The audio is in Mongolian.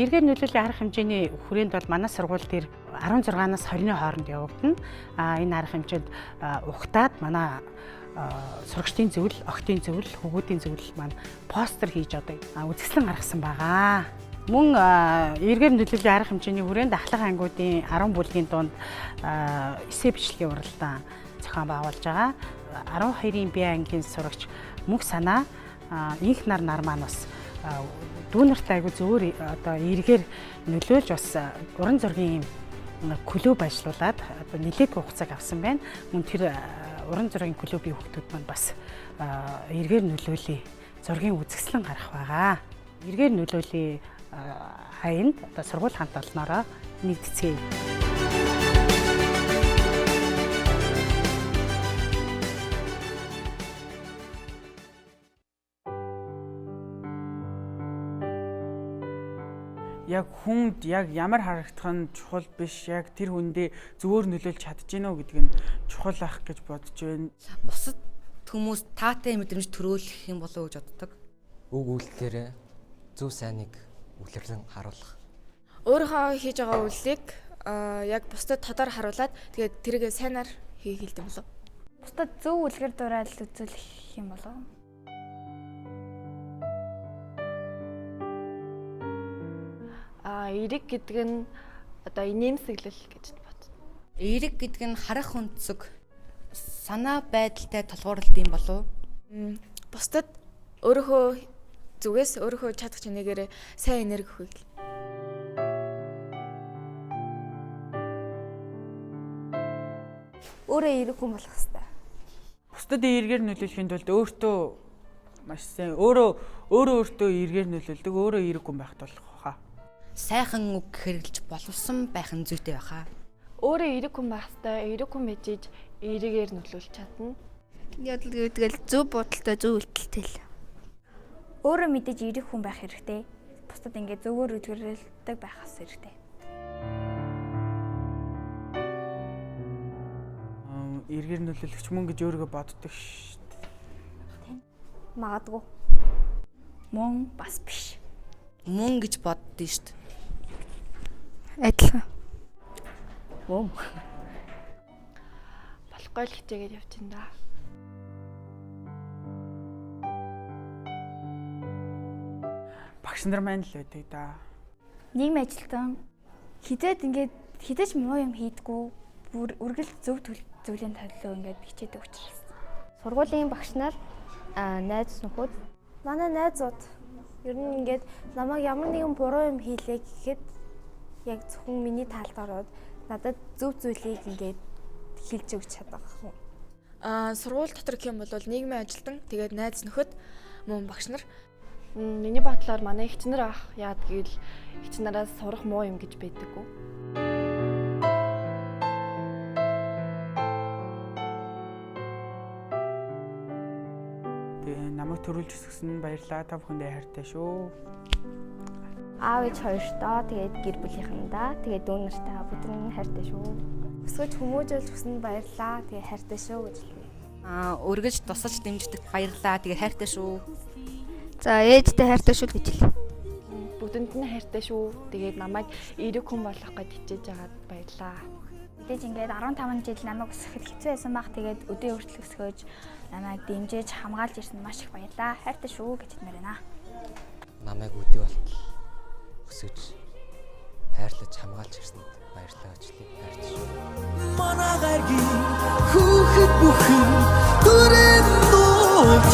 Эргээр нөлөөллийн арга хэмжээний хүрээнд бол манай сургууль дээр 16-наас 20-ны хооронд явагдана. Энэ арга хэмжээнд ухтаад манай сурагчдын зөвлөл, охидын зөвлөл, хөвгүүдийн зөвлөл маань постэр хийж одоо үзэсгэлэн гаргасан байгаа. Мөн эргээр нөлөөллийн арга хэмжээний хүрээнд ахлах ангиудын 10 бүлгийн дунд эссе бичлэгийн уралдаан зохион байгуулж байгаа. 12-ын Б ангийн сурагч мөнх санаа инх нар маань бас дүүнертэй айгу зөвөр одоо эргээр нөлөөлж бас уран зургийн клуб ажиллуулад одоо нэлээдгүй хугацааг авсан байна. Мөн тэр уран зургийн клубийн хүүхдүүд маань бас эргээр нөлөөллийн зургийн үзэсгэлэн гарах байгаа. Эргээр нөлөөллийн хаянд одоо сургууль хамт олноороо нэгдцгээе. Яг хүнд яг ямар харагдах нь чухал биш, яг тэр хүндээ зөвөр нөлөөлж чадж гинөө гэдэг нь чухал ах гэж бодож байна. Бусад хүмүүс таатай мэдрэмж төрөөлөх юм болов уу гэж боддог. Үг үйлдэлээрээ зөв сайныг үлэрлэн харуулах. Өөрийнхөө хийж байгаа үйлийг яг бусдад тодор харуулад тэгээд тэргээ сайнаар хийх хэлдэг болов. Бусдад зөв үлгэр дуурайл үзүүлэх юм болов. Эрэг гэдэг нь одоо инээмсэглэл гэж боддог. Эрэг гэдэг нь харах өнцөг, санаа байдалтай тулгуурлалт юм болов. Бусдад өөрийнхөө зүгээс өөрийнхөө чадах чинээгээр сайн энерги өгөх. Өөрөө эрэг хүн болох хэрэгтэй. Бусдад эргээр нөлөөлөхийн тулд өөртөө маш сайн өөртөө эргээр нөлөөлдөг, өөрөө эрэг хүн байх болох хаа. Сайхан үг хэрэглэж боловсон байх нь зүйтэй байхаа. Өөрөө эрэг хүн байх хэрэгтэй, эрэг хүн мэдээж эргээр нөлөөлж чадна. Ядлаг гэдгээл зөв бодолтой, зөв үйлдэлтэй л. Өөрөө мэдээж эрэг хүн байх хэрэгтэй. Бусдад ингээд зөвөр үзүүлэлтдэг байх бас хэрэгтэй. Эргээр нөлөөлөгч мөн гэж өөрийгөө боддог шүү дээ. Магадгүй. Мөн бас биш. Мөн гэж боддөө шүү дээ. Адилхан. Мөн. Болохгүй л хичээгээд явж байна да. Багш нар маань л байдаг да. Нийгмийн ажилтан хідээж муу юм хийдгүү бүр үргэлж зөв зүйлийн төлөө ингээд хичээдэг учраас. Сургуулийн багш нар найз нөхөд Манай найзууд ер нь ингээд намайг ямар нэгэн буруу юм хийлээ гэхэд яг зөвхөн миний талд ороод надад зөв зүйлийг ингээд хэлж өгч чадах юм. Сургууль дотор гэх юм бол нийгмийн ажилтан, тэгээд найз нөхөд мөн багш нар. Миний бодлоор манай эхчнэр ах яад гэвэл эхчнараас сурах муу юм гэж байдаггүй. Намайг төрүүлж өсгсөн баярлалаа. Та бүхэндээ хайртай шүү. аав ээж хоёртоо тэгээд гэр бүлийнхэндээ тэгээд дүү нартай бүгд нь хайртай шүү. Өсгөж хүмүүжүүлж өснө баярлаа. Тэгээд хайртай шүү гэж хэлье. Өргөж тусаж дэмждэг баярлаа. Тэгээд хайртай шүү. За ээжтэй хайртай шүү гэж хэлье. Бүгдэнд нь хайртай шүү. Тэгээд намайг эрэг хүн болгох гэж хичээж байгаад баярлаа. Мэдээж ингээд 15 жил намайг өсгөхөд хэцүү байсан баг. Тэгээд өдөө хүртэл өсгөж намайг дэмжиж хамгаалж ирсэн маш их баярлаа. Хайртай шүү гэж хэлмээр байна. Намайг өдөө болтол өсөж хайрлаж хамгаалж ирсэнд баярлалаа гэж хайртай шүү. Манай гаргийн хүүхэд бүхэн дүрэм дуулж